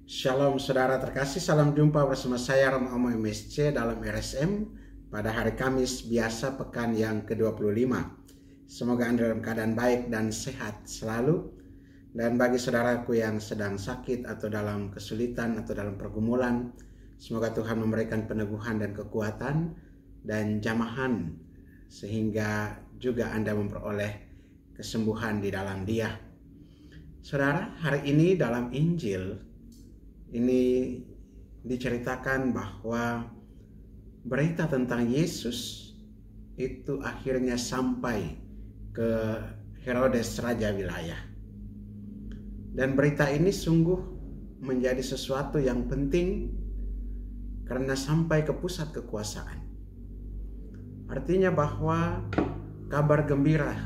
Shalom saudara terkasih, salam jumpa bersama saya Romo MSC dalam RSM pada hari Kamis biasa pekan yang ke-25. Semoga Anda dalam keadaan baik dan sehat selalu. Dan bagi saudaraku yang sedang sakit atau dalam kesulitan atau dalam pergumulan, semoga Tuhan memberikan peneguhan dan kekuatan dan jamahan sehingga juga Anda memperoleh kesembuhan di dalam Dia. Saudara, hari ini dalam Injil ini diceritakan bahwa berita tentang Yesus itu akhirnya sampai ke Herodes raja wilayah. Dan berita ini sungguh menjadi sesuatu yang penting karena sampai ke pusat kekuasaan. Artinya bahwa kabar gembira,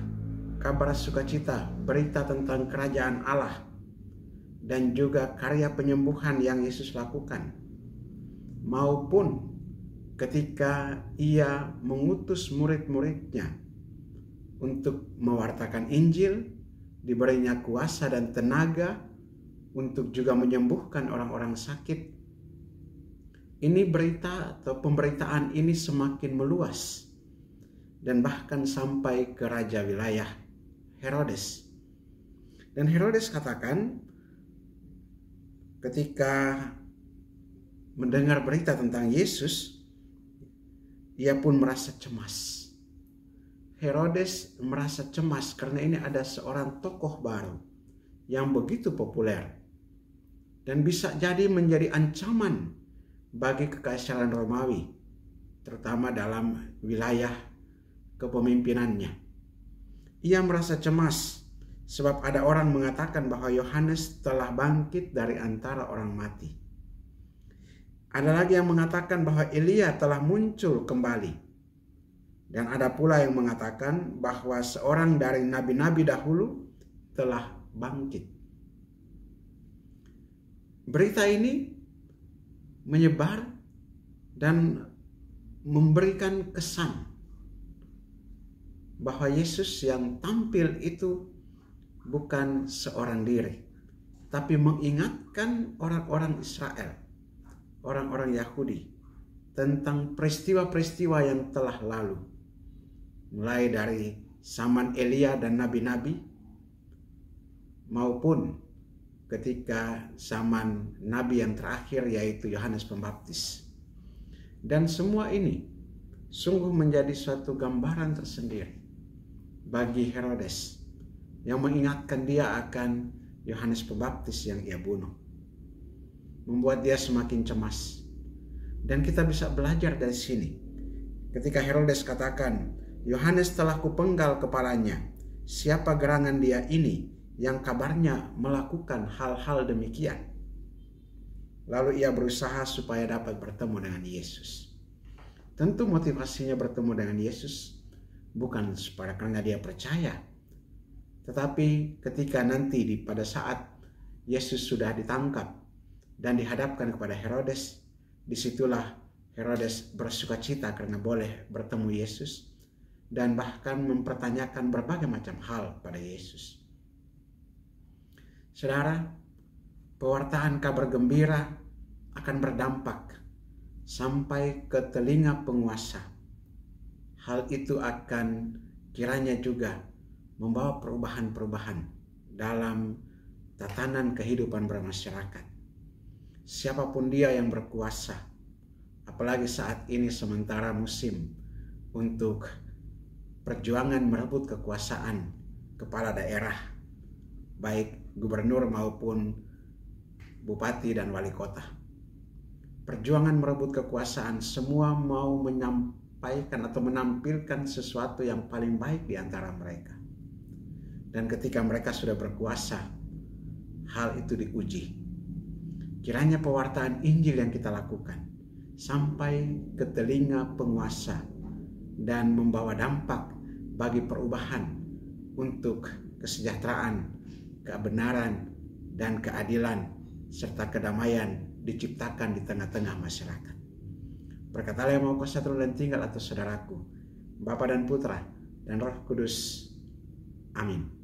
kabar sukacita, berita tentang kerajaan Allah dan juga karya penyembuhan yang Yesus lakukan, maupun ketika ia mengutus murid-muridnya untuk mewartakan Injil, diberinya kuasa dan tenaga untuk juga menyembuhkan orang-orang sakit. Ini berita atau pemberitaan ini semakin meluas dan bahkan sampai ke raja wilayah Herodes. Dan Herodes katakan, ketika mendengar berita tentang Yesus, ia pun merasa cemas. Herodes merasa cemas karena ini ada seorang tokoh baru yang begitu populer dan bisa jadi menjadi ancaman bagi kekaisaran Romawi, terutama dalam wilayah kepemimpinannya. Ia merasa cemas sebab ada orang mengatakan bahwa Yohanes telah bangkit dari antara orang mati. Ada lagi yang mengatakan bahwa Elia telah muncul kembali. Dan ada pula yang mengatakan bahwa seorang dari nabi-nabi dahulu telah bangkit. Berita ini menyebar dan memberikan kesan bahwa Yesus yang tampil itu bukan seorang diri, tapi mengingatkan orang-orang Israel, orang-orang Yahudi, tentang peristiwa-peristiwa yang telah lalu. Mulai dari zaman Elia dan nabi-nabi, maupun ketika zaman nabi yang terakhir yaitu Yohanes Pembaptis. Dan semua ini sungguh menjadi suatu gambaran tersendiri bagi Herodes, yang mengingatkan dia akan Yohanes Pembaptis yang ia bunuh. Membuat dia semakin cemas. Dan kita bisa belajar dari sini. Ketika Herodes katakan, Yohanes telah kupenggal kepalanya. Siapa gerangan dia ini yang kabarnya melakukan hal-hal demikian? Lalu ia berusaha supaya dapat bertemu dengan Yesus. Tentu motivasinya bertemu dengan Yesus bukan karena dia percaya, tetapi ketika nanti pada saat Yesus sudah ditangkap dan dihadapkan kepada Herodes, disitulah Herodes bersukacita karena boleh bertemu Yesus dan bahkan mempertanyakan berbagai macam hal pada Yesus. Saudara, pewartaan kabar gembira akan berdampak sampai ke telinga penguasa. Hal itu akan kiranya juga membawa perubahan-perubahan dalam tatanan kehidupan bermasyarakat. Siapapun dia yang berkuasa, apalagi saat ini sementara musim untuk perjuangan merebut kekuasaan kepala daerah, baik gubernur maupun bupati dan wali kota. Perjuangan merebut kekuasaan, semua mau menyampaikan atau menampilkan sesuatu yang paling baik di antara mereka. Dan ketika mereka sudah berkuasa, hal itu diuji. Kiranya pewartaan Injil yang kita lakukan sampai ke telinga penguasa dan membawa dampak bagi perubahan untuk kesejahteraan, kebenaran, dan keadilan serta kedamaian diciptakan di tengah-tengah masyarakat. Berkatalah yang mau kuasa turun dan tinggal atas saudaraku, Bapa dan Putra dan Roh Kudus. Amin.